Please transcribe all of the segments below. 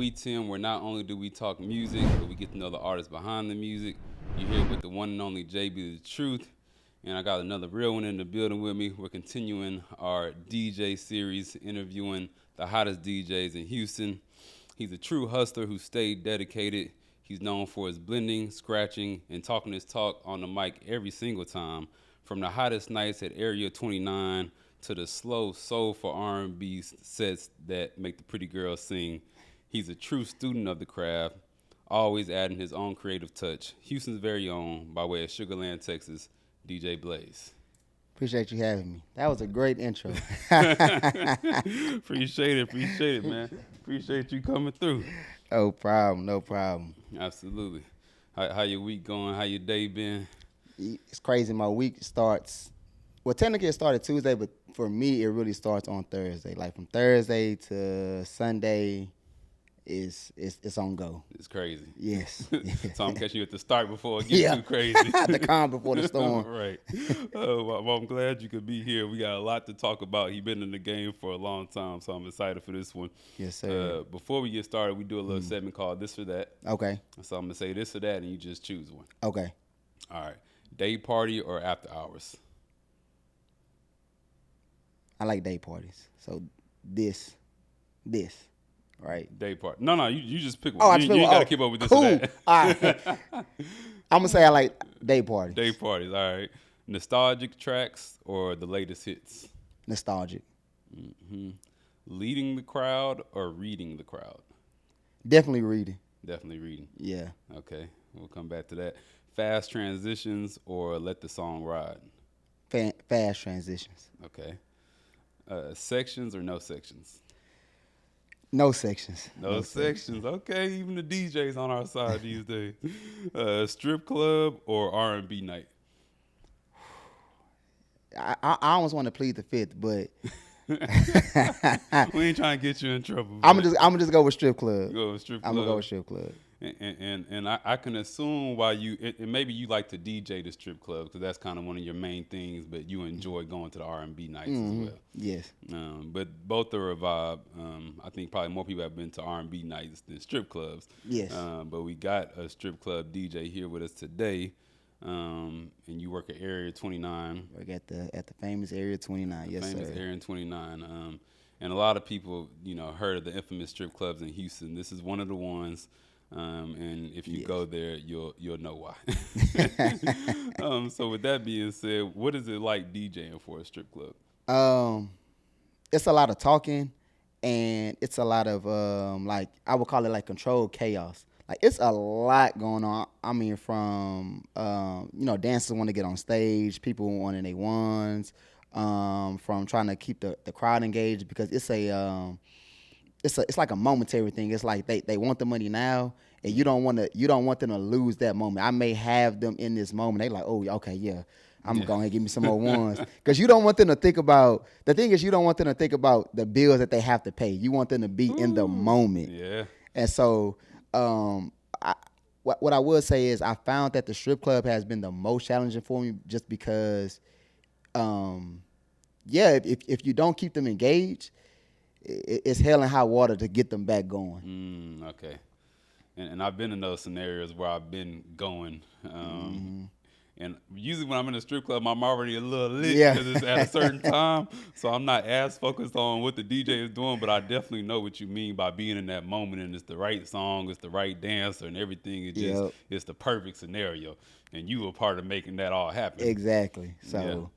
WeTM, where not only do we talk music, but we get to know the artists behind the music. You're here with the one and only JB The Truth, and I got another real one in the building with me. We're continuing our DJ series, interviewing the hottest DJs in Houston. He's a true hustler who stayed dedicated. He's known for his blending, scratching, and talking his talk on the mic every single time. From the hottest nights at Area 29 to the slow, soulful R&B sets that make the pretty girls sing. He's a true student of the craft, always adding his own creative touch. Houston's very own, by way of Sugar Land, Texas, DJ Blaze. Appreciate you having me. That was a great intro. Appreciate it, man. Appreciate you coming through. No problem. Absolutely. How your week going? How your day been? It's crazy. My week starts, well, technically it started Tuesday, but for me, it really starts on Thursday. Like from Thursday to Sunday, it's on go. It's crazy. Yes. So I'm catching you at the start before it gets too crazy. The calm before the storm. Right. Well, I'm glad you could be here. We got a lot to talk about. You've been in the game for a long time, so I'm excited for this one. Yes, sir. Before we get started, we do a little segment called This or That. Okay. So I'm going to say this or that, and you just choose one. Okay. All right. Day party or after hours? I like day parties. So this, right? Day party. No, you just pick one. Oh, you ain't got to keep up with this cool. or that. All right. I'm going to say I like day parties. Day parties, all right. Nostalgic tracks or the latest hits? Nostalgic. Mm-hmm. Leading the crowd or reading the crowd? Definitely reading. Definitely reading. Yeah. Okay, we'll come back to that. Fast transitions or let the song ride? Fast transitions. Okay. Sections or no sections? No sections. No sections. Okay, even the DJs on our side these days. Strip club or R&B night? I almost want to plead the fifth, but we ain't trying to get you in trouble. I'm gonna just go with strip club. Go with strip club. I'm gonna go with strip club. And I can assume why and maybe you like to DJ the strip club because that's kind of one of your main things, but you enjoy going to the R&B nights as well. Yes. But both are a vibe. I think probably more people have been to R&B nights than strip clubs. Yes. But we got a strip club DJ here with us today, and you work at Area 29. Work at the famous Area 29. Yes, famous sir. Area 29. And a lot of people, heard of the infamous strip clubs in Houston. This is one of the ones. And if you go there, you'll know why. So with that being said, what is it like DJing for a strip club? It's a lot of talking, and it's a lot of like I would call it like controlled chaos. Like it's a lot going on. I mean, from dancers want to get on stage, people wanting their ones, from trying to keep the crowd engaged because it's like a momentary thing. It's like they want the money now, and you don't want them to lose that moment. I may have them in this moment. They like, oh, okay, yeah, I'm going to give me some more ones because you don't want them to think about. The thing is, you don't want them to think about the bills that they have to pay. You want them to be in the moment. Yeah. And so, what I would say is, I found that the strip club has been the most challenging for me, just because, if you don't keep them engaged, it's hell and high water to get them back going. Okay. And I've been in those scenarios where I've been going. And usually when I'm in a strip club, I'm already a little lit because it's at a certain time. So I'm not as focused on what the DJ is doing, but I definitely know what you mean by being in that moment. And it's the right song, it's the right dancer, and everything. It's the perfect scenario. And you were part of making that all happen. Exactly. So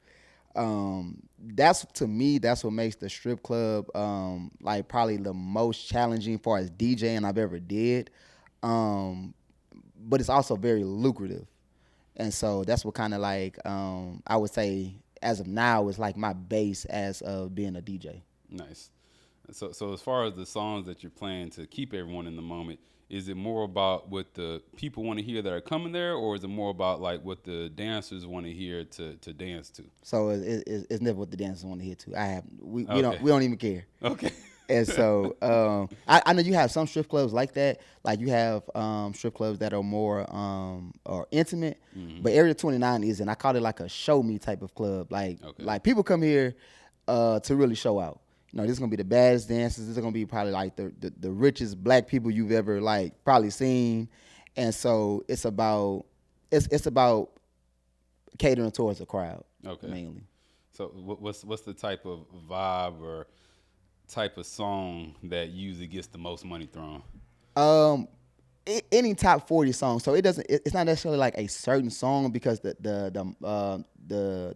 that's what makes the strip club like probably the most challenging as far as DJing I've ever did. But it's also very lucrative. And so that's what kind of like I would say as of now is like my base as of being a DJ. Nice. So as far as the songs that you're playing to keep everyone in the moment, is it more about what the people want to hear that are coming there, or is it more about like what the dancers want to hear to dance to? So it's never what the dancers want to hear to. We don't even care. Okay. And so I know you have some strip clubs like that. Like you have strip clubs that are more or intimate, but Area 29 isn't. I call it like a show me type of club. Like people come here to really show out. this is gonna be the baddest dancers. This is gonna be probably like the richest black people you've ever like probably seen, and so it's about catering towards the crowd, mainly. So what's the type of vibe or type of song that usually gets the most money thrown? Any top 40 song. So it's not necessarily like a certain song because the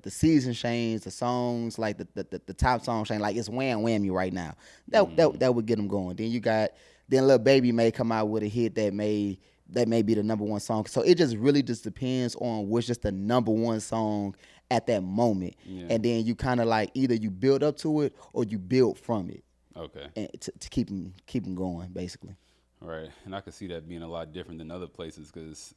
season change, the songs like the top song change. Like it's Wham Whammy right now. That would get them going. Then Lil Baby may come out with a hit that may be the number one song. So it just really just depends on what's just the number one song at that moment. Yeah. And then you kind of like either you build up to it or you build from it. Okay. And to keep them going, basically. Right. And I could see that being a lot different than other places because,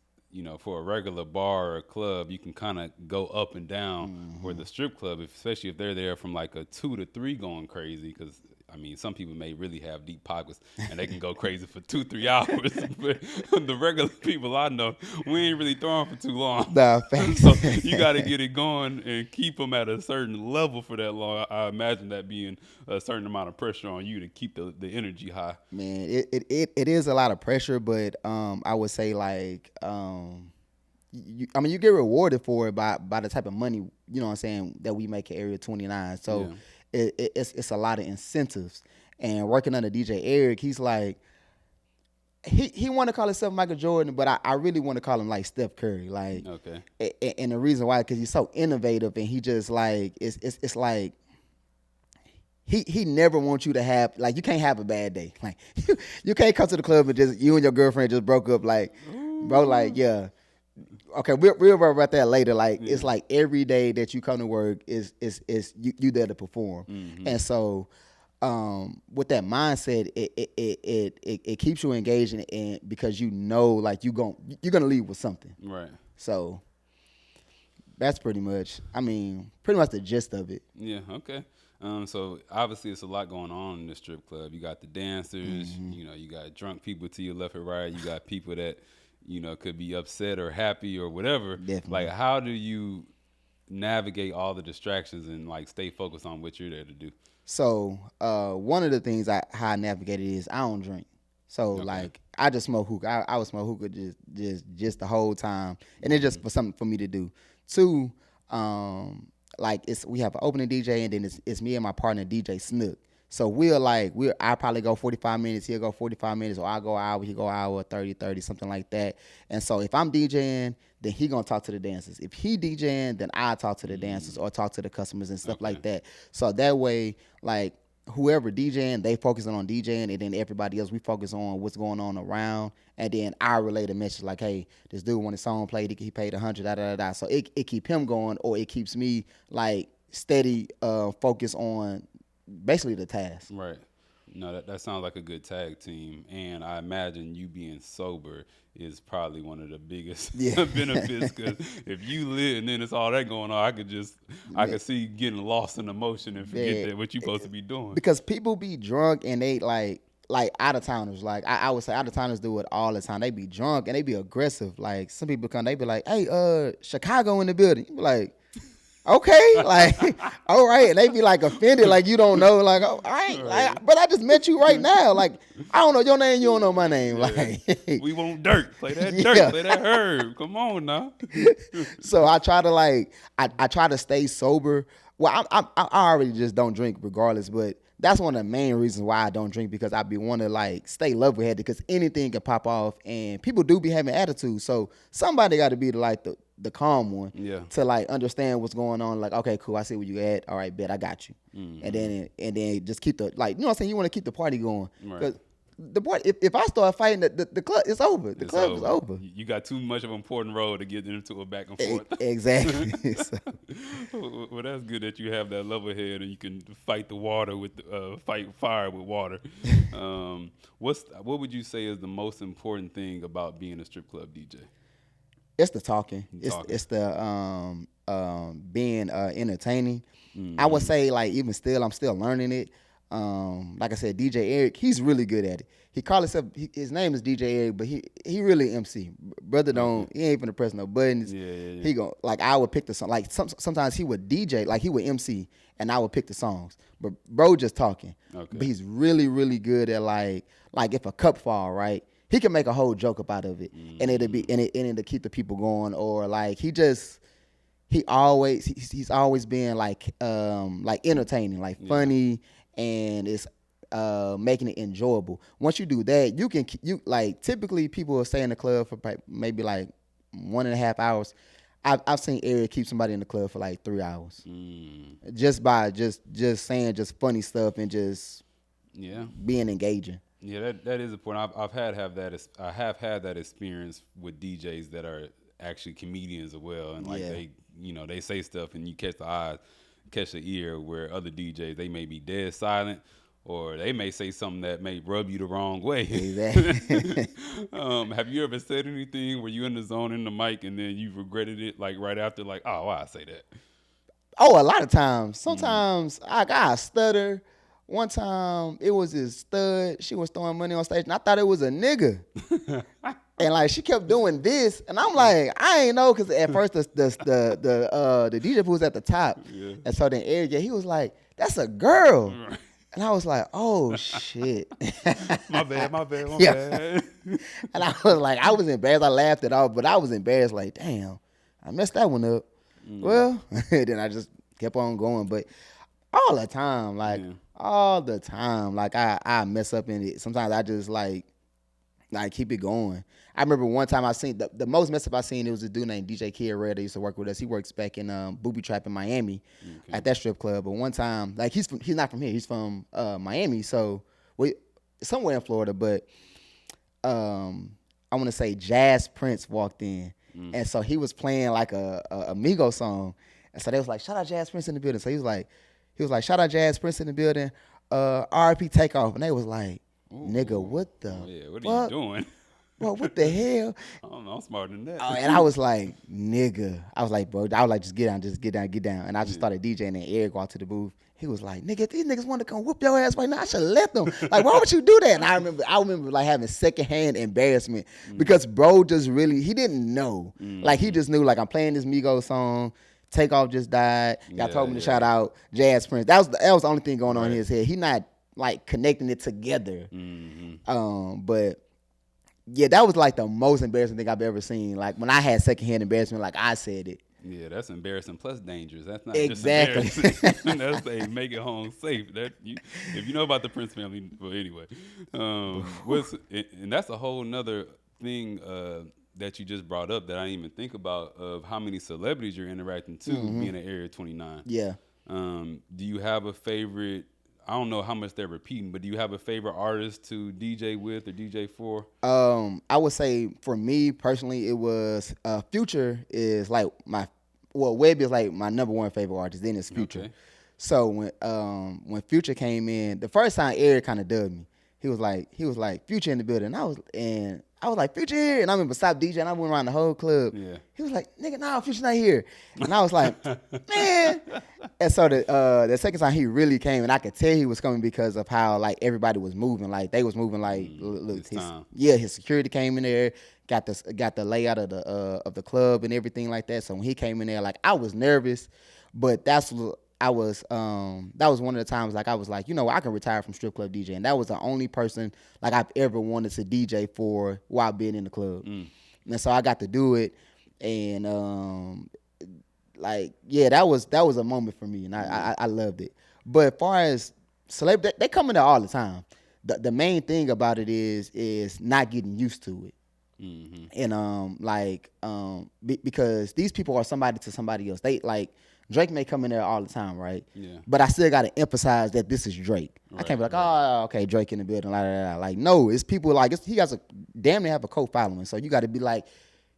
for a regular bar or a club, you can kind of go up and down. Where the strip club, especially if they're there from like a 2 to 3 going crazy, because some people may really have deep pockets and they can go crazy for 2-3 hours. But the regular people I know, we ain't really throwing for too long. Nah, thanks. So you got to get it going and keep them at a certain level for that long. I imagine that being a certain amount of pressure on you to keep the energy high. Man, it is a lot of pressure, but I would say like you get rewarded for it by the type of money, that we make at Area 29. So. Yeah. It's a lot of incentives, and working under DJ Eric, he's like he want to call himself Michael Jordan, but I really want to call him like Steph Curry, like. Okay. And the reason why, because he's so innovative, and he just like it's like he never wants you to have like you can't have a bad day, like you can't come to the club and just you and your girlfriend just broke up, like bro, like yeah. Okay, we'll worry about that later. Like it's like every day that you come to work is you there to perform, and so with that mindset, it keeps you engaged and because like you're gonna leave with something. Right. So that's pretty much the gist of it. Yeah. Okay. So obviously it's a lot going on in the strip club. You got the dancers. You got drunk people to your left or right. You got people that. Could be upset or happy or whatever. Definitely. Like, how do you navigate all the distractions and like stay focused on what you're there to do? So, one of the things how I navigate it is I don't drink. So like I just smoke hookah. I would smoke hookah just the whole time, and it's just for something for me to do. 2, like we have an opening DJ, and then it's me and my partner DJ Snook. So I probably go 45 minutes, he'll go 45 minutes, or I go an hour, he go an hour, 30, something like that. And so if I'm DJing, then he gonna talk to the dancers. If he DJing, then I talk to the dancers or talk to the customers and stuff like that. So that way, like whoever DJing, they focusing on DJing, and then everybody else, we focus on what's going on around. And then I relay the message like, hey, this dude, when his song played, he paid 100, So it keep him going, or it keeps me like steady, focus on basically the task. Right. No, that sounds like a good tag team, and I imagine you being sober is probably one of the biggest benefits. Because if you live and then it's all that going on, I could see getting lost in emotion and forget that what you're supposed to be doing. Because people be drunk and they like out of towners. Like I would say out of towners do it all the time. They be drunk and they be aggressive. Like some people come, they be like, hey, Chicago in the building. You be like, okay, like, all right. And they be like offended, like you don't know, like, oh, all right, like, but I just met you right now. Like, I don't know your name, you don't know my name. Like, we want dirt. Play that dirt, play that herb. Come on now. So I try to I try to stay sober. Well, I already just don't drink regardless, but that's one of the main reasons why I don't drink, because I be want to like stay level-headed, because anything can pop off and people do be having attitude. So somebody got to be the calm one to like understand what's going on. Like, okay, cool, I see where you at. All right, bet, I got you. And then just keep the, like, you know what I'm saying? You want to keep the party going. Because the party, if I start fighting, the club, it's over. The club is over. You got too much of an important role to get into a back and forth. Exactly. Well, that's good that you have that level head and you can fight the water with fight fire with water. What would you say is the most important thing about being a strip club DJ? It's the talking. It's the being entertaining. I would say, like, even still, I'm still learning it. Like I said, DJ Eric, he's really good at it. He call himself, his name is DJ Eric, but he really MC. Brother he ain't finna press no buttons. Yeah. He go, like, I would pick the song. Like, sometimes he would DJ, like he would MC, and I would pick the songs. But bro just talking. Okay. But he's really, really good at like if a cup fall, right? He can make a whole joke up out of it, and it'll keep the people going. Or like he's always been like entertaining, like funny, and it's making it enjoyable. Once you do that, you like typically people will stay in the club for maybe like 1.5 hours. I've seen Eric keep somebody in the club for like 3 hours, just by just saying just funny stuff and just being engaging. Yeah, that is important. I have had that experience with DJs that are actually comedians as well, and like they say stuff and you catch the ear, where other DJs, they may be dead silent, or they may say something that may rub you the wrong way. Exactly. Have you ever said anything where you in the zone in the mic and then you regretted it, like right after, like, oh, why I say that? Oh, a lot of times. Sometimes I stutter. One time it was this stud. She was throwing money on stage, and I thought it was a nigga. And like she kept doing this, and I'm like, I ain't know, because at first the DJ was at the top, and so then Eric, he was like, "That's a girl," and I was like, "Oh shit." My bad. And I was like, I was embarrassed. I laughed it off, but I was embarrassed. Like, damn, I messed that one up. Well, then I just kept on going, but all the time, like I mess up in it. Sometimes I just like keep it going. I remember one time I seen the most mess up I seen, it was a dude named DJ Kid Red that used to work with us. He works back in Booby Trap in Miami at that strip club. But one time, like he's not from here. He's from Miami, so somewhere in Florida. But I want to say Jazz Prince walked in, and so he was playing like a Migos song, and so they was like, "Shout out Jazz Prince in the building." So he was like, "Shout out Jazz Prince in the building, RIP Takeoff," and they was like, "Nigga, what the what are you doing?" Bro, what the hell? I don't know, I'm smarter than that. And I was like, nigga. I was like, bro, I was like, just get down. And I just started DJing, and Eric walked to the booth. He was like, nigga, if these niggas want to come whoop your ass right now, I should have let them. Like, why would you do that? And I remember like having secondhand embarrassment because bro just really, he didn't know. Like, he just knew, like, I'm playing this Migos song. Takeoff just died. Y'all told me to shout out Jazz Prince. That was the only thing going on in his head. He not like connecting it together. But yeah, that was like the most embarrassing thing I've ever seen. Like when I had secondhand embarrassment, like I said it. Yeah, that's embarrassing plus dangerous. That's not exactly. Just embarrassing. That's they make it home safe. If you know about the Prince family, well, anyway, and that's a whole nother thing that you just brought up that I didn't even think about, of how many celebrities you're interacting to being at Area 29. Yeah. Do you have a favorite? I don't know how much they're repeating, but do you have a favorite artist to DJ with or DJ for? I would say for me personally, it was Future is like Webby is like my number one favorite artist. Then it's Future. Okay. So when Future came in, the first time Eric kind of dubbed me. He was like Future in the building. And I was like, Future here. And I remember stop DJ and I went around the whole club. Yeah. He was like, nigga, no, Future not here. And I was like, man. And so the second time he really came, and I could tell he was coming because of how like everybody was moving. Like they was moving like look, his security came in there, got the layout of the club and everything like that. So when he came in there, like I was nervous, but that was one of the times like I was like, you know, I can retire from strip club DJ, and that was the only person like I've ever wanted to DJ for while being in the club. And so I got to do it, and like yeah, that was a moment for me, and I loved it. But as far as celebrity, they come in there all the time. The main thing about it is not getting used to it. And because these people are somebody to somebody else. They like Drake may come in there all the time, right? Yeah. But I still got to emphasize that this is Drake. Right, I can't be like, oh, okay, Drake in the building, like no, it's people like he has a damn near have a cult following. So you got to be like,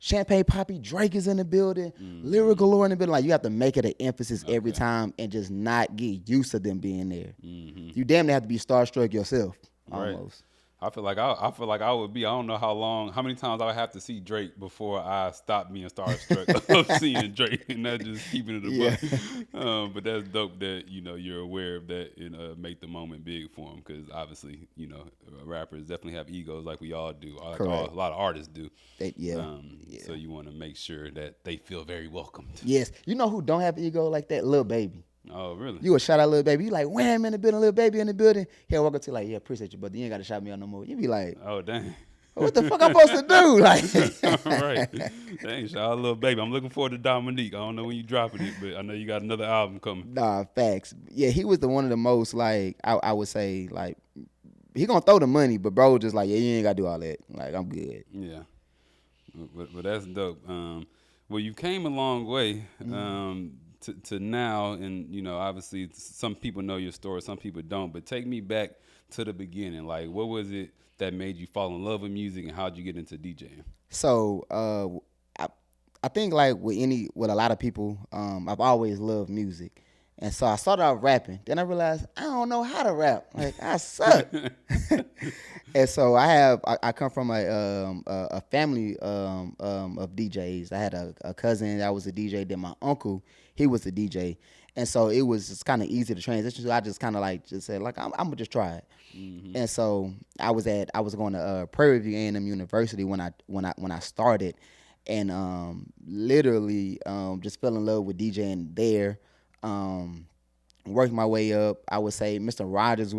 Champagne Poppy, Drake is in the building, Lyrical Galore in the building. Like you have to make it an emphasis every time and just not get used to them being there. You damn near have to be starstruck yourself, almost. I feel like I would be. I don't know how many times I would have to see Drake before I stop being starstruck of seeing Drake, and not just keeping it a Yeah. buck. But that's dope that you're aware of that and make the moment big for him, because obviously rappers definitely have egos like we all do, like Correct. a lot of artists do. Yeah. So you want to make sure that they feel very welcomed. Yes. You know who don't have ego like that? Lil Baby. Oh, really? You would shout out Lil Baby. You like, wham in the building, Lil Baby in the building. He'll walk up to you like, yeah, appreciate you, but you ain't got to shout me out no more. You be like, Oh, dang. what the fuck I'm supposed to do? Like, Right. Dang, shout out Lil Baby. I'm looking forward to Dominique. I don't know when you dropping it, but I know you got another album coming. nah, facts. Yeah, he was the one of the most, like, I would say, like, he gonna throw the money, but bro just like, yeah, you ain't got to do all that. Like, I'm good. Yeah. But that's dope. Well, you came a long way to now, and obviously some people know your story, some people don't. But take me back to the beginning. Like, what was it that made you fall in love with music, and how'd you get into DJing? So, I think like with a lot of people, I've always loved music. And so I started out rapping. Then I realized I don't know how to rap. Like, I suck. And so I come from a family of DJs. I had a cousin that was a DJ. Then my uncle, he was a DJ. And so it was just kind of easy to transition. So I just kind of like just said like I'm gonna just try it. Mm-hmm. And so I was going to Prairie View A&M University when I started, and literally just fell in love with DJing there. Worked my way up. I would say Mr. Rogers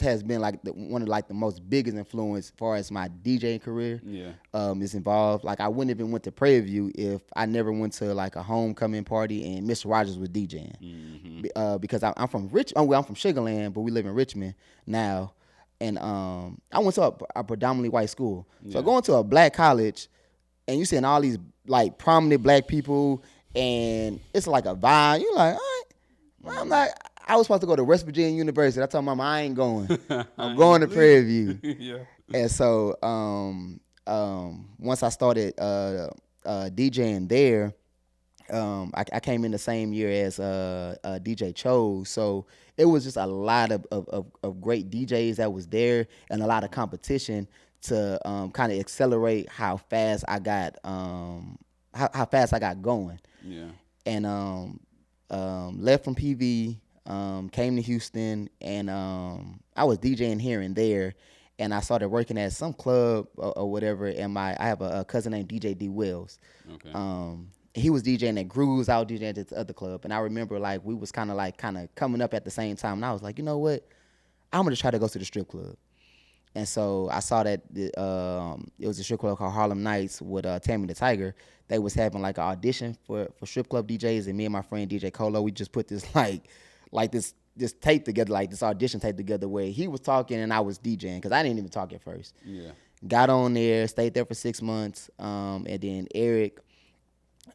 has been like one of like the most biggest influence as far as my DJing career. Yeah. Is involved. Like I wouldn't even went to Prairie View if I never went to like a homecoming party and Mr. Rogers was DJing. Mm-hmm. Because I'm from I'm from Sugar Land, but we live in Richmond now. And I went to a predominantly white school. So going to a black college and you seeing all these like prominent black people, and it's like a vibe. You're like, all right. Well, I'm like, I was supposed to go to West Virginia University. I told Mama I ain't going. I'm going to Prairie View. Yeah. And so once I started DJing there, I came in the same year as DJ Chose. So it was just a lot of great DJs that was there, and a lot of competition to kind of accelerate how fast I got how fast I got going. Yeah. And left from PV, came to Houston, and I was DJing here and there, and I started working at some club or whatever. And I have a cousin named DJ D Wells. Okay. He was DJing at Grooves, I was DJing at this other club, and I remember like we was kind of coming up at the same time, and I was like, you know what, I'm gonna try to go to the strip club. And so I saw that it was a strip club called Harlem Nights with Tammy the Tiger. They was having like an audition for strip club DJs, and me and my friend DJ Colo, we just put this this tape together, like this audition tape together, where he was talking and I was DJing, because I didn't even talk at first. Yeah. Got on there, stayed there for 6 months, and then Eric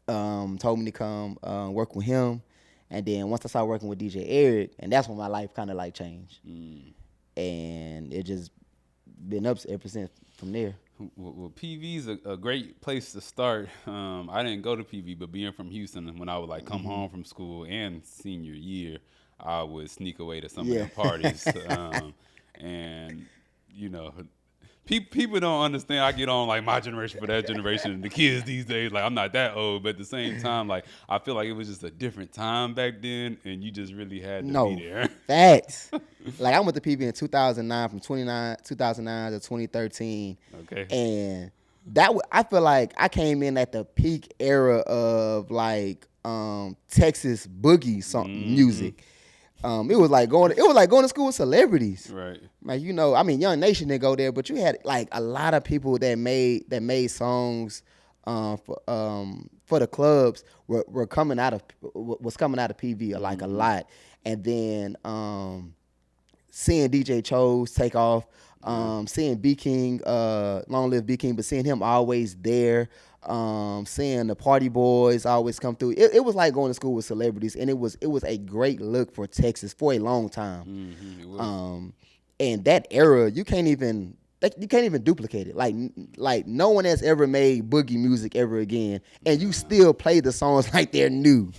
told me to come work with him. And then once I started working with DJ Eric, and that's when my life kind of like changed. And it just been up ever since from there. Well, PV's a great place to start. I didn't go to PV, but being from Houston, when I would like come home from school and senior year, I would sneak away to some of the parties. And people don't understand. I get on like my generation for that generation, and the kids these days, like I'm not that old, but at the same time, like I feel like it was just a different time back then, and you just really had to be there. Facts. Like I went to PV in 2009, from 2009 to 2013. Okay. And I feel like I came in at the peak era of like Texas boogie music. It was like going to school with celebrities. Right. Like Young Nation didn't go there, but you had like a lot of people that made songs for the clubs was coming out of PV like a lot. And then seeing DJ Chose take off, seeing B King, long live B King, but seeing him always there. Seeing the party boys always come through. It was like going to school with celebrities, and it was a great look for Texas for a long time. It was. And that era, you can't even duplicate it. Like no one has ever made boogie music ever again, and you still play the songs like they're new.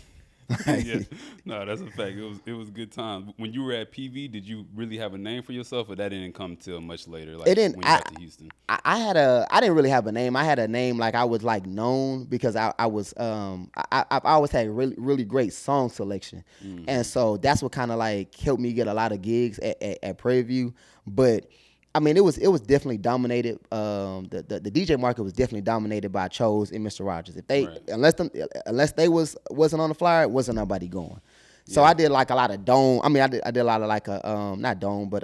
Yeah, no, that's a fact. It was good time. When you were at PV, did you really have a name for yourself, or that didn't come till much later, It like didn't. when you got to Houston? I didn't really have a name. I had a name like I was like known because I was I've always had really great song selection, and so that's what kind of like helped me get a lot of gigs at Prairie View. But I mean, it was definitely dominated. The DJ market was definitely dominated by Chose and Mr. Rogers. If they Right. unless they wasn't on the flyer, wasn't nobody going. So Yeah. I did like a lot of dome. I mean, I did a lot of like a not dome, but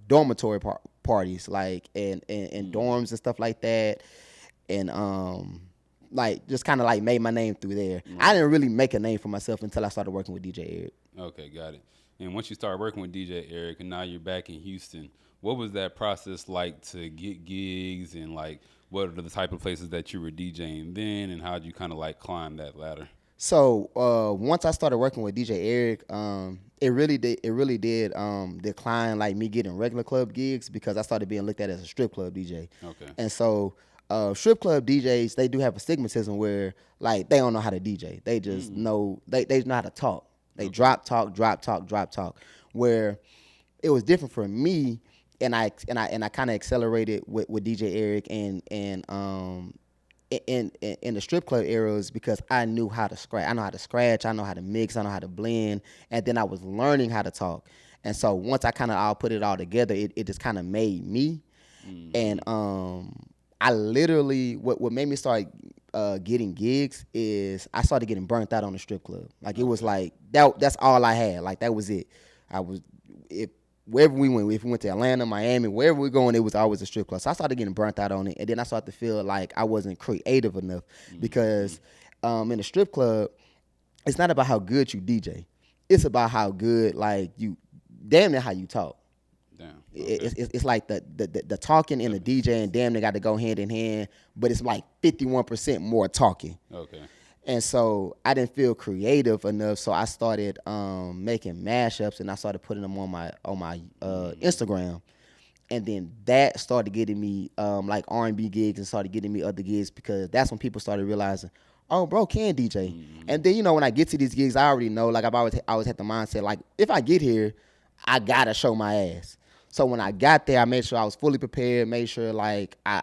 dormitory parties like and dorms and stuff like that, and like just kind of like made my name through there. I didn't really make a name for myself until I started working with DJ Eric. Okay, got it. And once you started working with DJ Eric, and now you're back in Houston, what was that process like to get gigs, and like what are the type of places that you were DJing then, and how did you kind of like climb that ladder? So once I started working with DJ Eric, it really did decline like me getting regular club gigs because I started being looked at as a strip club DJ. Okay. And so strip club DJs, they do have a stigmatism where like they don't know how to DJ. They just know they know how to talk. They drop talk. Where it was different for me, and I kind of accelerated with DJ Eric and in the strip club eras because I knew how to scratch. I know how to scratch. I know how to mix. I know how to blend. And then I was learning how to talk. And so once I kind of all put it all together, it just kind of made me. And I literally what made me start getting gigs is I started getting burnt out on the strip club. Like it was like that's all I had. Like that was it. I was if wherever we went, if we went to Atlanta, Miami, wherever we're going, it was always a strip club. So I started getting burnt out on it, and then I started to feel like I wasn't creative enough because in a strip club, it's not about how good you DJ. It's about how good like you, damn near how you talk. Damn. It's like the talking and the DJ and damn they got to go hand in hand, but it's like 51% more talking. Okay. And so I didn't feel creative enough, so I started making mashups and I started putting them on my Instagram, and then that started getting me like R&B gigs and started getting me other gigs because that's when people started realizing, oh, bro can DJ. And then when I get to these gigs, I already know like I've always had the mindset like if I get here, I gotta show my ass. So when I got there, I made sure I was fully prepared, made sure like I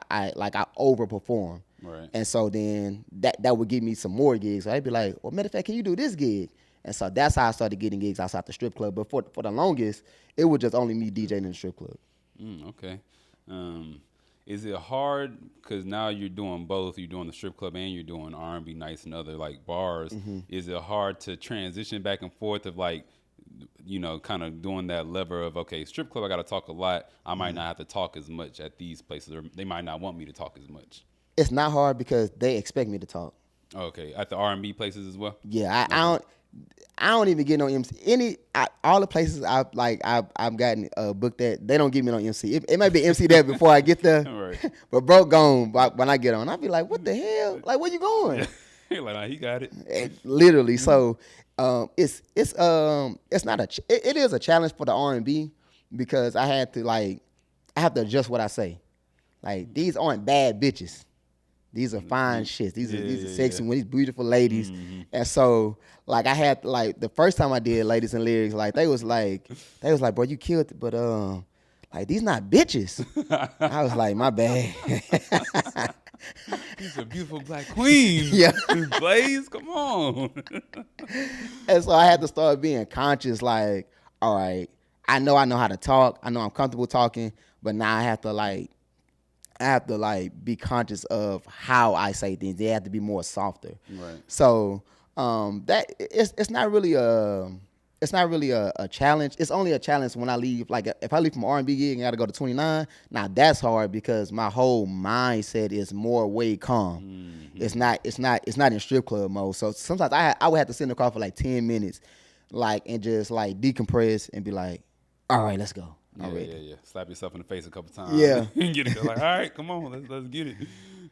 overperformed. Right. And so then that would give me some more gigs. So I'd be like, well, matter of fact, can you do this gig? And so that's how I started getting gigs outside the strip club. But for the longest, it was just only me DJing in the strip club. Okay. Is it hard because now you're doing both? You're doing the strip club and you're doing R&B nights and other like bars. Is it hard to transition back and forth of like, kind of doing that lever of, okay, strip club, I got to talk a lot. I might not have to talk as much at these places, or they might not want me to talk as much. It's not hard because they expect me to talk. Okay, at the R&B places as well. Yeah, I don't even get no MC. All the places I've gotten booked at, they don't give me no MC. It might be MC there before I get there, Right. but bro gone when I get on. I'll be like, what the hell? Like, where you going? Like, nah, he got it. Literally. So it's not it is a challenge for the R&B because I have to adjust what I say. Like these aren't bad bitches. These are fine shits. These are sexy women, these beautiful ladies. And so like I had like the first time I did Ladies and Lyrics, like they was like, bro, you killed it, but like these not bitches. I was like, my bad. These are beautiful black queens. Yeah. Blaze, come on. And so I had to start being conscious, like, all right, I know how to talk. I know I'm comfortable talking, but now I have to be conscious of how I say things. They have to be more softer. Right. So that it's not really a challenge. It's only a challenge when I leave. Like if I leave from R&B gig and got to go to 29, now that's hard because my whole mindset is more way calm. It's not in strip club mode. So sometimes I would have to sit in the car for like 10 minutes, like and just like decompress and be like, all right, let's go. Yeah. Slap yourself in the face a couple times. Yeah. And get it like, all right, come on, let's get it.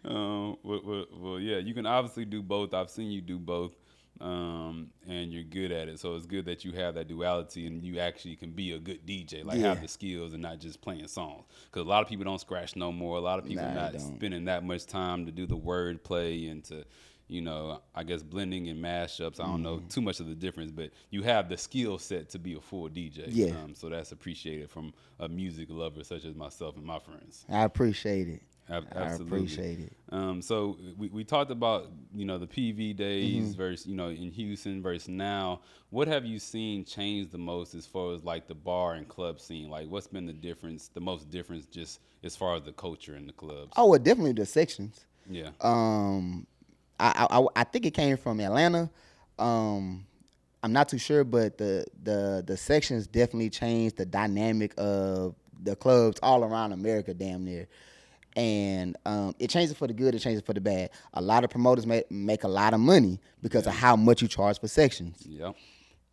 Well, yeah, you can obviously do both. I've seen you do both, and you're good at it. So it's good that you have that duality and you actually can be a good DJ, like have the skills and not just playing songs. Because a lot of people don't scratch no more. A lot of people not spending that much time to do the word play and to you know, I guess blending and mashups. I don't know too much of the difference, but you have the skill set to be a full DJ. Yeah. So that's appreciated from a music lover such as myself and my friends. I appreciate it. Absolutely. I appreciate it. So we talked about, you know, the PV days versus, you know, in Houston versus now. What have you seen change the most as far as like the bar and club scene? Like what's been the most difference just as far as the culture in the clubs? Oh, well, definitely the sections. Yeah. I think it came from Atlanta. I'm not too sure, but the sections definitely changed the dynamic of the clubs all around America, damn near. And it changed it for the good, it changed it for the bad. A lot of promoters make a lot of money because of how much you charge for sections. Yeah.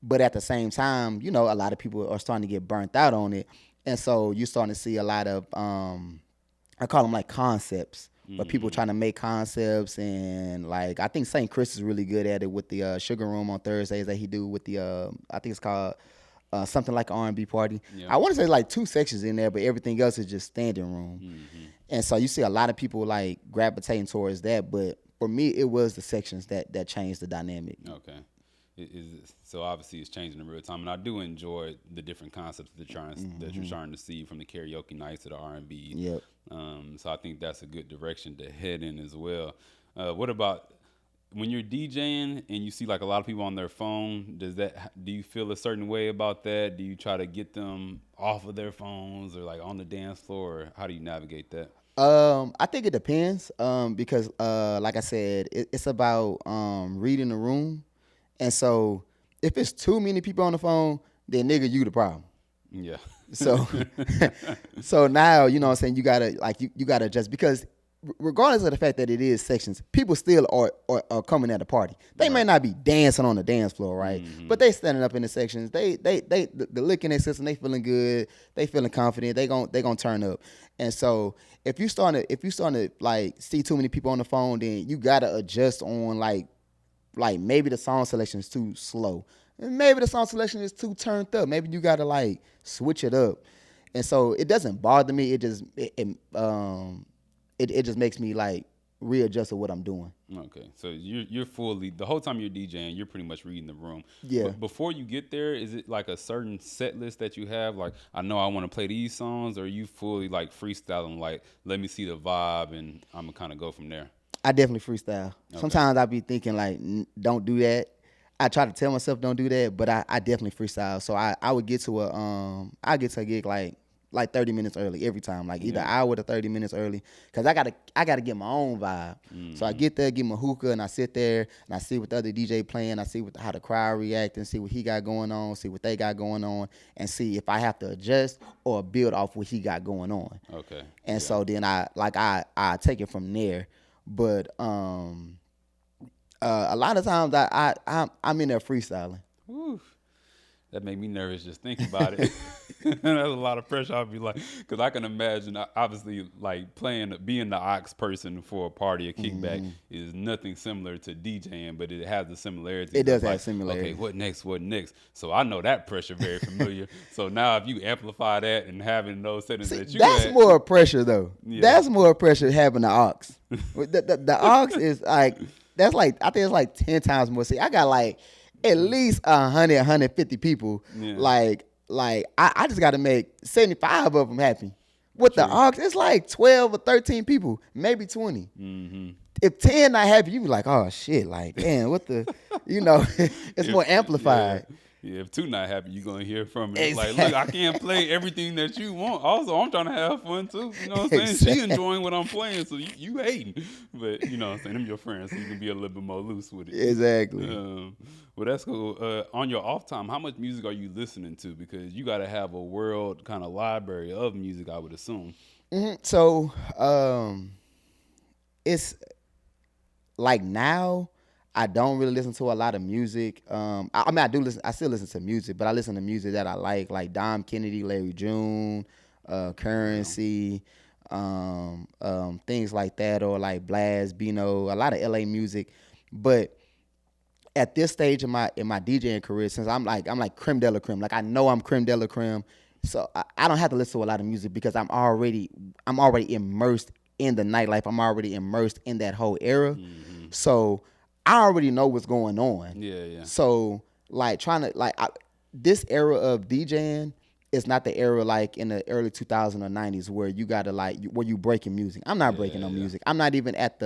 But at the same time, you know, a lot of people are starting to get burnt out on it. And so you're starting to see a lot of, I call them like concepts, but people trying to make concepts. And like, I think St. Chris is really good at it with the Sugar Room on Thursdays that he do with the, I think it's called something like an R&B party. Yeah. I want to say like 2 sections in there, but everything else is just standing room. And so you see a lot of people like gravitating towards that. But for me, it was the sections that changed the dynamic. Okay. So obviously it's changing in real time, and I do enjoy the different concepts that you're trying to see, from the karaoke nights to the R&B. Yep. So I think that's a good direction to head in as well. What about when you're DJing and you see like a lot of people on their phone? Do you feel a certain way about that? Do you try to get them off of their phones or like on the dance floor, or how do you navigate that? I think it depends because, like I said, it's about reading the room. And so if it's too many people on the phone, then nigga, you the problem. Yeah. So so now, you know what I'm saying, you gotta like you gotta adjust, because regardless of the fact that it is sections, people still are coming at the party. They may not be dancing on the dance floor, right? But they standing up in the sections. The lick in their system, they feeling good, they feeling confident, they gon' turn up. And so if you starting to like see too many people on the phone, then you gotta adjust on like maybe the song selection is too slow. And maybe the song selection is too turned up. Maybe you gotta like switch it up. And so it doesn't bother me. It just it just makes me like readjust to what I'm doing. Okay, so you're fully, the whole time you're DJing, you're pretty much reading the room. Yeah. But before you get there, is it like a certain set list that you have? Like, I know I want to play these songs, or are you fully like freestyling? Like, let me see the vibe, and I'm gonna kind of go from there. I definitely freestyle. Okay. Sometimes I be thinking like, don't do that. I try to tell myself don't do that, but I definitely freestyle. So I would get to a gig like 30 minutes early every time, like either hour to 30 minutes early, because I gotta get my own vibe. So I get there, get my hookah, and I sit there and I see what the other DJ playing. I see how the crowd react and see what he got going on, see what they got going on, and see if I have to adjust or build off what he got going on. Okay. And so then I take it from there. But a lot of times I'm in there freestyling. Woo. That made me nervous just thinking about it. That's a lot of pressure. I'll be like, because I can imagine, obviously, like being the aux person for a party or kickback is nothing similar to DJing, but it has the similarities. It does like, have similarities. Okay, what next? So I know that pressure very familiar. So now if you amplify that and having those settings that you that's had, more pressure though. Yeah. That's more pressure having the aux. the aux is like, that's like, I think it's like 10 times more. See, I got like at least 100, 150 people. Yeah. Like I just got to make 75 of them happy. With the aux, it's like 12 or 13 people, maybe 20. If 10 not happy, you be like, oh shit, like, damn, what the, you know, it's more amplified. Yeah, if 2 not happy, you're going to hear from it. Exactly. Like, look, I can't play everything that you want. Also, I'm trying to have fun, too. You know what I'm saying? Exactly. She enjoying what I'm playing, so you hating. But, you know what I'm saying? Them your friends, so you can be a little bit more loose with it. Exactly. Well, that's cool. On your off time, how much music are you listening to? Because you got to have a world kind of library of music, I would assume. So, it's like now, I don't really listen to a lot of music. I mean, I still listen to music, but I listen to music that I like Dom Kennedy, Larry June, Currency, things like that, or like Blaz, Bino, a lot of LA music. But at this stage in my DJing career, since I'm like creme de la creme, like I know I'm creme de la creme, so I don't have to listen to a lot of music because I'm already immersed in the nightlife. I'm already immersed in that whole era. So I already know what's going on. Yeah. So like trying to this era of DJing is not the era like in the early 2000s or 90s where you gotta where you breaking music. I'm not breaking no music. I'm not even at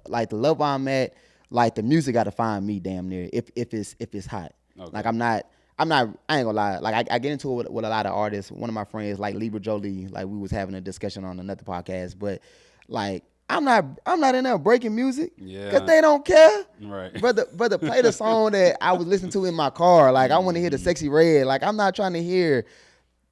like the level I'm at. Like the music gotta find me damn near if it's hot. Okay. Like I ain't gonna lie. Like I get into it with a lot of artists. One of my friends, like Libra Jolie, like we was having a discussion on another podcast, but like I'm not in there breaking music. Yeah. Cause they don't care. Right. Brother, play the song that I was listening to in my car. Like I want to hear the Sexy Red. Like I'm not trying to hear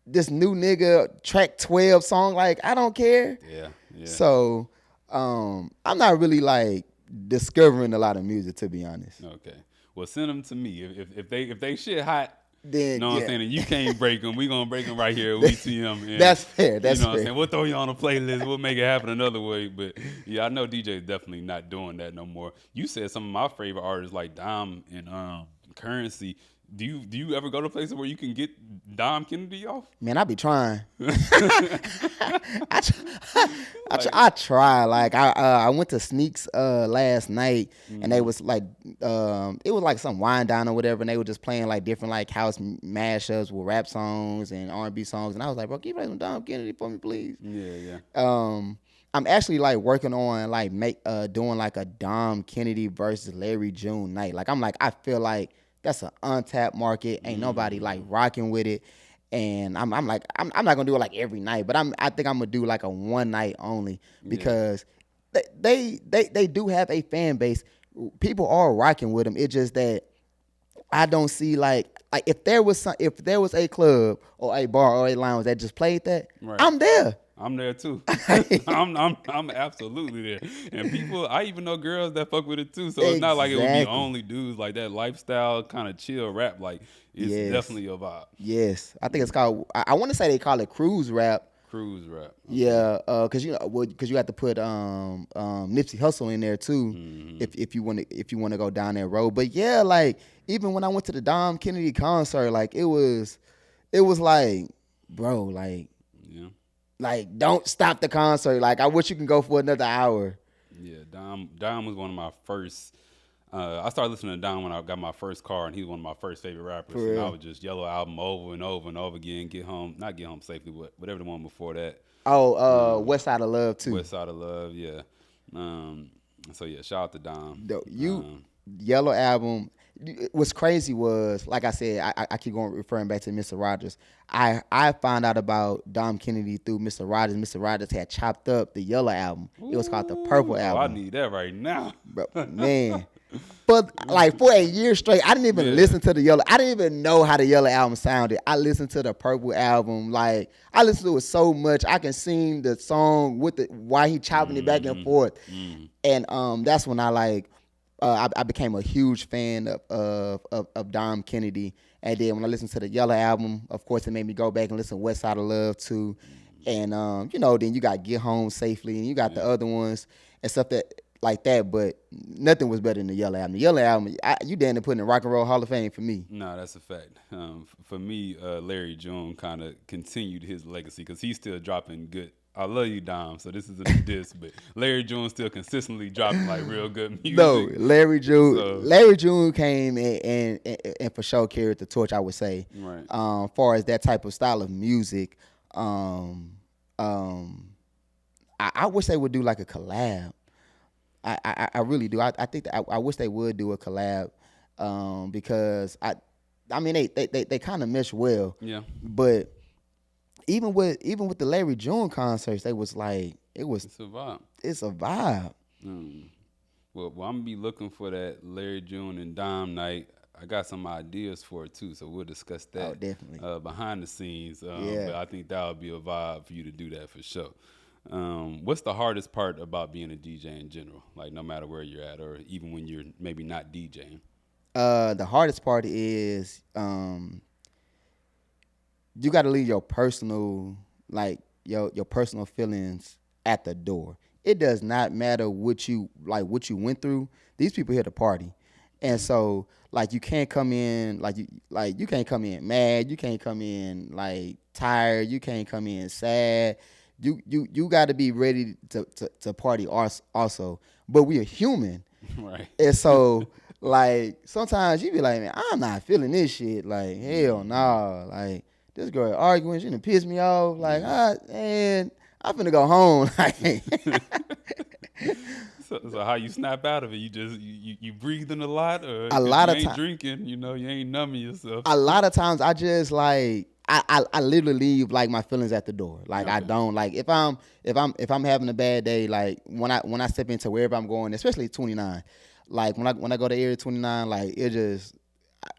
this new nigga track 12 song. Like I don't care. Yeah. So I'm not really like discovering a lot of music, to be honest. Okay. Well, send them to me. If they shit hot, Then, know what I'm saying? And you can't break them. We gonna break them right here at WeTM. And, That's fair. That's you know what I'm fair. saying? We'll throw you on a playlist. We'll make it happen another way. But yeah, I know DJ is definitely not doing that no more. You said some of my favorite artists like Dom and Currency. Do you ever go to places where you can get Dom Kennedy off? Man, I be trying. I try. Like I went to Sneaks last night, and they was like it was like some wine down or whatever, and they were just playing like different like house mashups with rap songs and R&B songs, and I was like, bro, can you play some Dom Kennedy for me, please? Yeah. I'm actually like working on like doing like a Dom Kennedy versus Larry June night. Like I feel like that's an untapped market. Ain't nobody like rocking with it. And I'm not gonna do it like every night, but I think I'm gonna do like a one night only because they do have a fan base. People are rocking with them. It's just that I don't see like if there was a club or a bar or a lounge that just played that, Right. I'm there. I'm there too. I'm absolutely there. And people, I even know girls that fuck with it too. So it's not like it would be only dudes. Like that lifestyle kind of chill rap. Like it's definitely a vibe. Yes, I think it's called. I want to say they call it cruise rap. Cruise rap. Okay. Yeah, because you have to put Nipsey Hussle in there too if you want to go down that road. But yeah, like even when I went to the Dom Kennedy concert, like it was like, bro, like. Yeah. Like, don't stop the concert. Like, I wish you can go for another hour. Yeah, Dom was one of my first. I started listening to Dom when I got my first car, and he was one of my first favorite rappers. And I would just Yellow Album over and over and over again. Not Get Home Safely, but whatever the one before that. Oh, West Side of Love too. West Side of Love, yeah. So yeah, shout out to Dom. Yellow Album. What's crazy was, like I said, I keep going referring back to Mr. Rogers. I found out about Dom Kennedy through Mr. Rogers. Mr. Rogers had chopped up the Yellow Album. It was called the Purple Album. I need that right now. Bro, man. But like for a year straight, I didn't even listen to the Yellow. I didn't even know how the Yellow Album sounded. I listened to the Purple Album. Like I listened to it so much, I can sing the song with why he chopping it back and forth. And that's when I became a huge fan of Dom Kennedy. And then when I listened to the Yellow Album, of course, it made me go back and listen to West Side of Love too. And then you got Get Home Safely, and you got the other ones and stuff like that. But nothing was better than the Yellow Album. The Yellow Album, you damn near put in the Rock and Roll Hall of Fame for me. No, that's a fact. For me, Larry June kind of continued his legacy because he's still dropping good. I love you, Dom. So this isn't a diss, but Larry June still consistently dropping like real good music. No, Larry June came and for sure carried the torch, I would say. Right. Far as that type of style of music, I wish they would do like a collab. I really do. I think that I wish they would do a collab because I mean they kind of mesh well. Yeah. But even with the Larry June concerts, they was like it's a vibe. It's a vibe. Well, I'm gonna be looking for that Larry June and Dom night. I got some ideas for it too, so we'll discuss that. Oh, definitely. Behind the scenes. But I think that would be a vibe for you to do that for sure. What's the hardest part about being a DJ in general? Like no matter where you're at, or even when you're maybe not DJing. The hardest part is you got to leave your personal your personal feelings at the door. It does not matter what you went through. These people here to party, and so like you can't come in you can't come in mad. You can't come in like tired. You can't come in sad. You got to be ready to party also. But we are human. Right. And so, like, sometimes you be like, man, I'm not feeling this shit. Like, hell no. Like, this girl arguing, she done pissed me off. Like, man, I'm finna go home. Like, So how you snap out of it? You just you breathing a lot, or a because lot you of ain't time, drinking, you ain't numbing yourself. a lot of times I just like I literally leave like my feelings at the door. Like I Okay. don't like if I'm having a bad day, like when I step into wherever I'm going, especially 29, like when I go to Area 29, like it just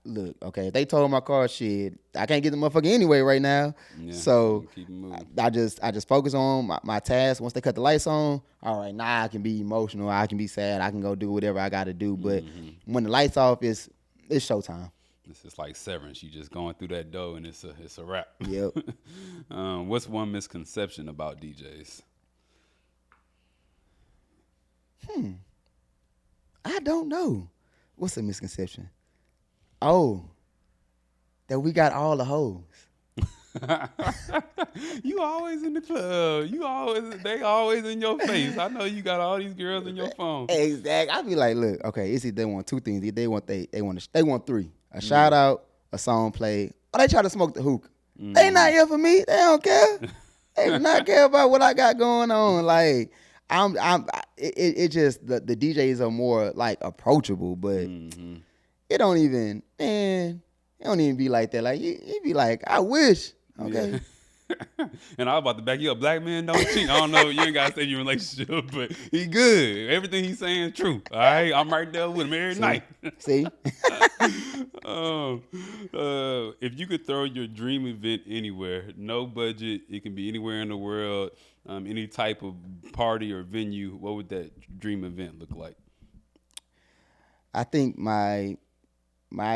look, okay, if they told my car shit, I can't get the motherfucker anyway right now. Yeah. So Keep it moving. I just focus on my task. Once they cut the lights on, all right, now I can be emotional, I can be sad, I can go do whatever I gotta do. But when the lights off, it's showtime. It's just like Severance. You just going through that door, and it's a wrap. Yep. What's one misconception about DJs? I don't know. What's a misconception? Oh, that we got all the hoes. You always in the club. They always in your face. I know you got all these girls in your phone. Exactly. I be like, look, okay, it's either they want two things. Either they want three. A shout out, a song played, or they try to smoke the hookah. They not here for me. They don't care. They do not care about what I got going on. Like it just the DJs are more like approachable, but it don't even be like that. Like you be like, I wish. Okay. Yeah. And I was about to back you up. Black men don't cheat. I don't know. You ain't got to say your relationship, but he good. Everything he's saying true. All right. I'm right there with him every night. See? If you could throw your dream event anywhere, no budget, it can be anywhere in the world, any type of party or venue, what would that dream event look like? I think my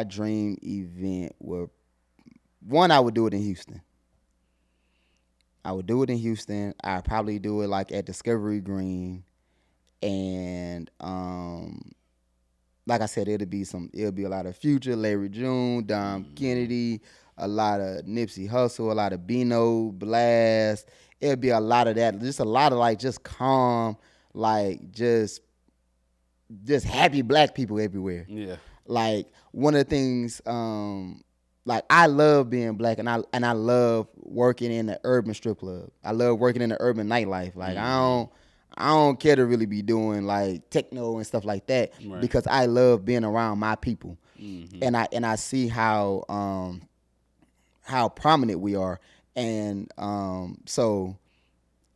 dream event would, one, I would do it in Houston. I'd probably do it like at Discovery Green, and like I said, it'll be a lot of Future, Larry June, Dom Kennedy, a lot of Nipsey Hussle, a lot of Bino, Blast. It'll be a lot of that. Just a lot of like just calm, like just happy black people everywhere. Yeah. Like one of the things, like I love being black, and I love working in the urban strip club. I love working in the urban nightlife. Like I don't care to really be doing like techno and stuff like that, because I love being around my people, and I see how prominent we are, and so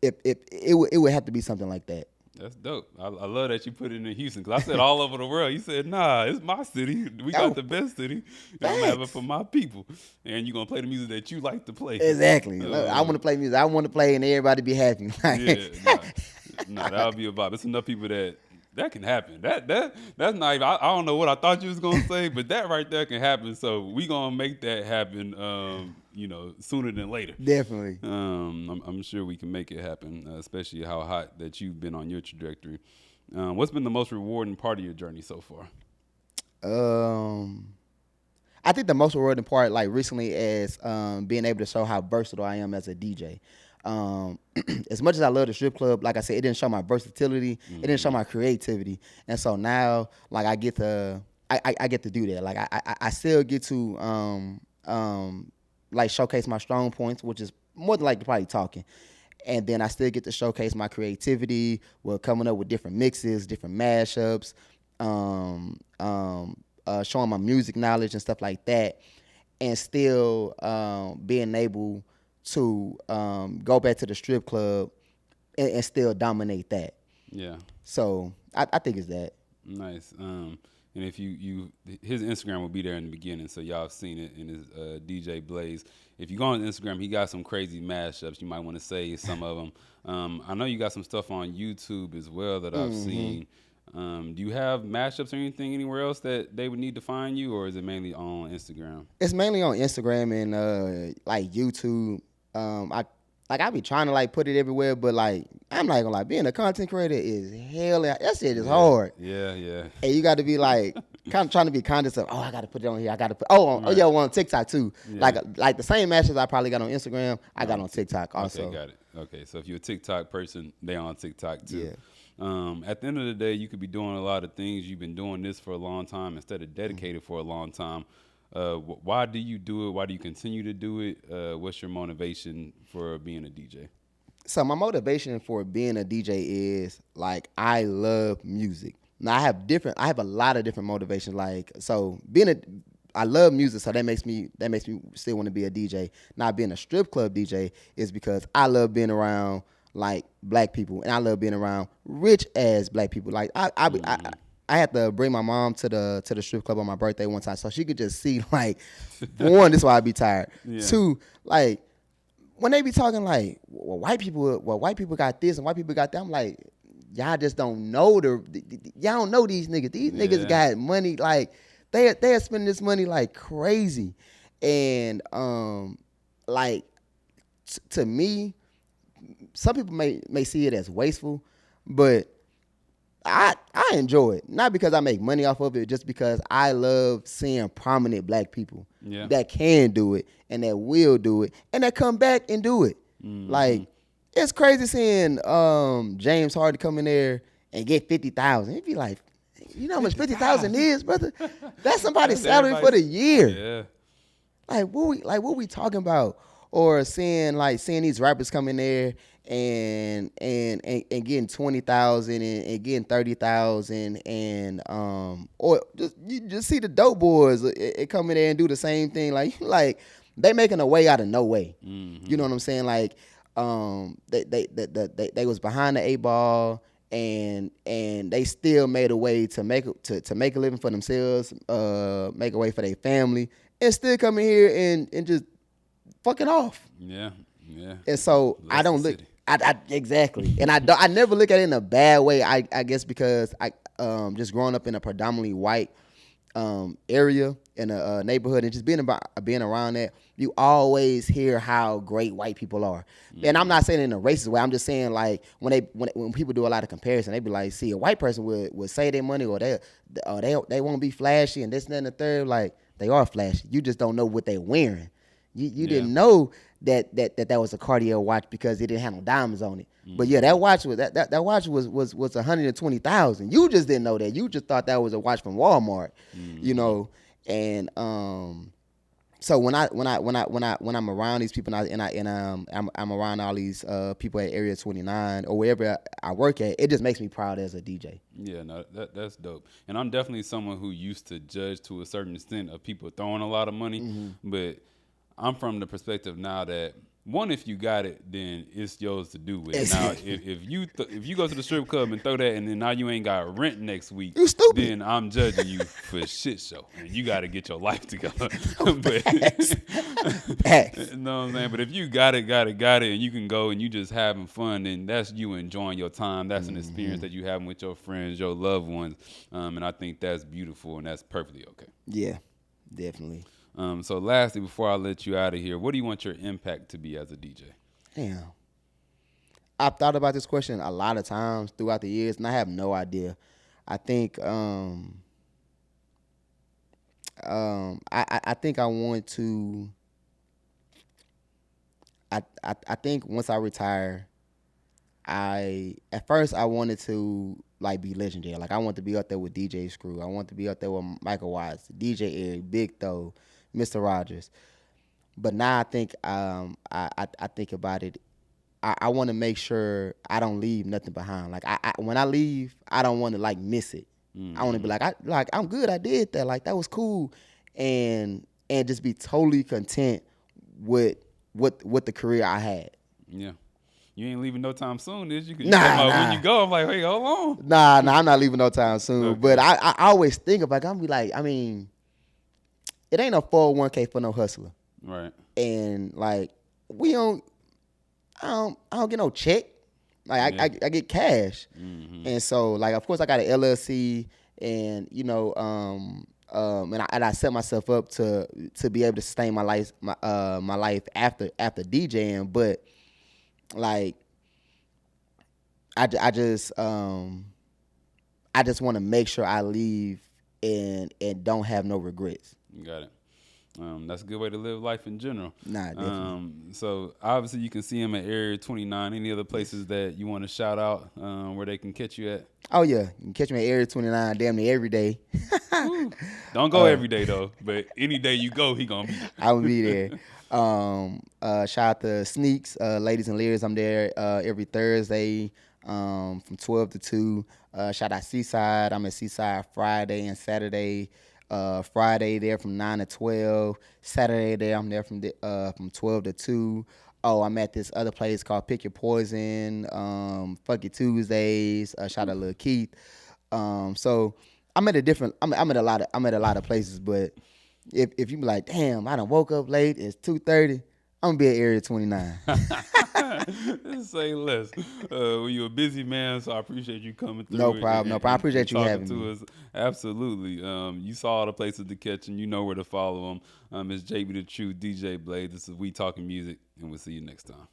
if it would have to be something like that. That's dope. I love that you put it in Houston, because I said all over the world. You said, nah, it's my city. We got the best city. And I'm having it for my people. And you're going to play the music that you like to play. Exactly. I want to play music. I want to play and everybody be happy. Yeah, nah, that'll be about. There's enough people that can happen. That's not even, I don't know what I thought you was gonna say, but that right there can happen. So we gonna make that happen. Sooner than later. Definitely. I'm sure we can make it happen, especially how hot that you've been on your trajectory. What's been the most rewarding part of your journey so far? I think the most rewarding part, like recently, is being able to show how versatile I am as a DJ. As much as I love the strip club, like I said, it didn't show my versatility. It didn't show my creativity. And so now, like I get to do that. Like I still get to like showcase my strong points, which is more than likely probably talking. And then I still get to showcase my creativity with coming up with different mixes, different mashups, showing my music knowledge and stuff like that, and still being able to go back to the strip club and still dominate that. Yeah. So I think it's that. Nice. And if his Instagram will be there in the beginning, so y'all have seen it in his DJ Blaze. If you go on Instagram, he got some crazy mashups. You might want to say some of them. I know you got some stuff on YouTube as well that I've seen. Do you have mashups or anything anywhere else that they would need to find you, or is it mainly on Instagram? It's mainly on Instagram and like YouTube. I be trying to like put it everywhere, but like I'm not gonna lie, being a content creator is hell. That shit is hard. Yeah. And you got to be like kind of trying to be conscious of, I got to put it on here. I got to put on TikTok too. Yeah. Like the same matches I probably got on Instagram, I got on TikTok also. Okay, got it. Okay, so if you're a TikTok person, they on TikTok too. Yeah. At the end of the day, you could be doing a lot of things. You've been doing this for a long time instead of dedicated for a long time. Why do you do it? Why do you continue to do it? What's your motivation for being a DJ? So my motivation for being a DJ is like I love music. Now I have a lot of different motivations. Like so I love music, so that makes me still want to be a DJ. Now being a strip club DJ is because I love being around like black people and I love being around rich ass black people. Like I had to bring my mom to the strip club on my birthday one time so she could just see like one, this is why I be tired. Yeah. Two, like when they be talking like, well, white people got this and white people got that, I'm like, y'all just don't know y'all don't know these niggas. These niggas got money, like they are spending this money like crazy, and like to me, some people may see it as wasteful, but I enjoy it, not because I make money off of it, just because I love seeing prominent black people that can do it and that will do it and that come back and do it. Mm-hmm. Like it's crazy seeing James Harden come in there and get 50,000. He'd be like, you know how much 50,000 is, brother? That's somebody's salary for the year. Yeah. Like what we talking about? Or seeing these rappers come in there and getting 20,000 and getting 30,000 and or you just see the dope boys come in there and do the same thing. Like they making a way out of no way. Mm-hmm. You know what I'm saying? Like they was behind the 8 ball and they still made a way to make a living for themselves, make a way for their family, and still come in here and just fucking off. Yeah. And so I don't look. I exactly, and I never look at it in a bad way. I guess because I just growing up in a predominantly white area in a neighborhood and just being around that, you always hear how great white people are. Mm-hmm. And I'm not saying it in a racist way. I'm just saying like when people do a lot of comparison, they be like, see, a white person would say their money or they won't be flashy and this and that and the third. Like they are flashy. You just don't know what they're wearing. You didn't know that was a Cartier watch because it didn't have no diamonds on it. Mm-hmm. But yeah, that watch was 120,000. You just didn't know that. You just thought that was a watch from Walmart. Mm-hmm. You know, and so when I'm around these people I'm around all these people at Area 29 or wherever I work at, it just makes me proud as a DJ. Yeah, no, that's dope. And I'm definitely someone who used to judge to a certain extent of people throwing a lot of money, mm-hmm. but I'm from the perspective now that one, if you got it, then it's yours to do with. Now, if you go to the strip club and throw that, and then now you ain't got rent next week, you stupid. Then I'm judging you for a shit show, and you got to get your life together. Facts. You know what I'm saying? But if you got it, and you can go and you just having fun, then that's you enjoying your time. That's an experience that you having with your friends, your loved ones, and I think that's beautiful and that's perfectly okay. Yeah, definitely. So lastly, before I let you out of here, what do you want your impact to be as a DJ? Damn. I've thought about this question a lot of times throughout the years, and I have no idea. I think I think I want to I think once I retire, at first I wanted to like be legendary. Like I want to be up there with DJ Screw. I want to be up there with Michael Watts, DJ Eric, Big Tho, Mr. Rogers. But now I think I think about it. I want to make sure I don't leave nothing behind. Like when I leave, I don't want to like miss it. Mm-hmm. I want to be like I'm good. I did that. Like that was cool, and just be totally content with the career I had. Yeah. You ain't leaving no time soon, is you? Nah. When you go, I'm like, hey, hold on. Nah, I'm not leaving no time soon. Okay. But I always think about it. I'm be like, I mean, it ain't no 401k for no hustler. Right. And like, I don't get no check. Like I get cash. Mm-hmm. And so like, of course I got an LLC and, you know, and I set myself up to be able to sustain my life, my life after DJing. But like, I just want to make sure I leave and don't have no regrets. Got it. That's a good way to live life in general. Nah, definitely. So obviously you can see him at Area 29. Any other places that you want to shout out where they can catch you at? Oh yeah, you can catch me at Area 29 damn near every day. Don't go every day though, but any day you go, he gonna be there. I will be there. Shout out to Sneaks, Ladies and Leaders. I'm there every Thursday from 12 to 2. Shout out Seaside. I'm at Seaside Friday and Saturday. Friday there from 9 to 12. Saturday there I'm there from 12 to 2. Oh, I'm at this other place called Pick Your Poison. Funky Tuesdays. Shout out Lil Keith. So I'm at a lot of places, but if you be like, damn, I done woke up late, it's 2:30, I'm gonna be at Area 29. Say less. Well, you're a busy man, so I appreciate you coming through. No problem. I appreciate you talking having to me. us. Absolutely. You saw all the places to catch him. You know where to follow him. It's JB the Truth, DJ Blade. This is We Talking Music, and we'll see you next time.